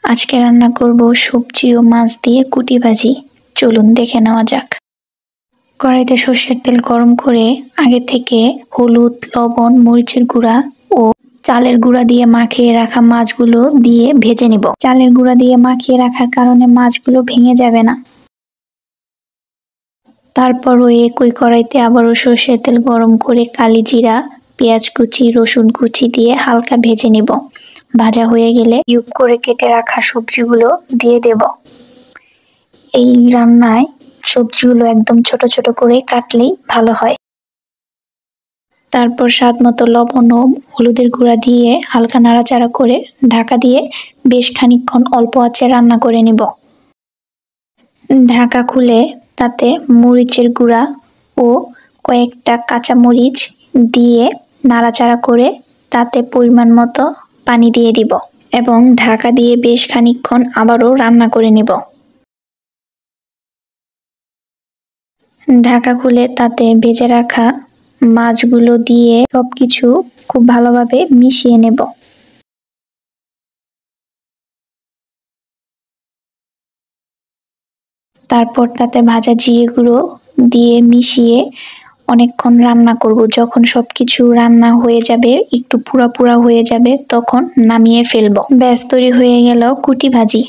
আজকে রান্না করব সবজি ও মাছ দিয়ে কুটি ভাজি। চলুন দেখে নেওয়া যাক। কড়াইতে সর্ষের তেল গরম করে আগে থেকে হলুদ, লবণ, মরিচের গুঁড়া ও চালের গুঁড়া দিয়ে মাখিয়ে রাখা মাছগুলো দিয়ে ভেজে নিব। চালের গুঁড়া দিয়ে মাখিয়ে রাখার কারণে মাছগুলো ভেঙে যাবে না। তারপর ওই একই কড়াইতে আবারও সর্ষের তেল গরম করে কালি জিরা, পেঁয়াজ কুচি, রসুন কুচি দিয়ে হালকা ভেজে নিব। ভাজা হয়ে গেলে কিউব করে কেটে রাখা সবজিগুলো দিয়ে দেব। এই রান্নায় সবজিগুলো একদম ছোট ছোট করে কাটলেই ভালো হয়। তারপর স্বাদ মতো লবণ ও হলুদের গুঁড়া দিয়ে হালকা নাড়াচাড়া করে ঢাকা দিয়ে বেশ খানিকক্ষণ অল্প আঁচে রান্না করে নিব। ঢাকা খুলে তাতে মরিচের গুঁড়া ও কয়েকটা কাঁচা মরিচ দিয়ে নাড়াচাড়া করে তাতে পরিমাণ মতো পানি দিয়ে দিব এবং ঢাকা দিয়ে বেশ খানিকক্ষণ আবারও রান্না করে নিব। ঢাকা খুলে তাতে ভেজে রাখা মাছগুলো দিয়ে সবকিছু খুব ভালোভাবে মিশিয়ে নেব। তারপর তাতে ভাজা জিরে গুঁড়ো দিয়ে মিশিয়ে অনেকক্ষণ রান্না করব। যখন সবকিছু রান্না হয়ে যাবে, একটু পুরা পুরা হয়ে যাবে, তখন নামিয়ে ফেলবো। ব্যাস, তৈরি হয়ে গেল কুটি ভাজি।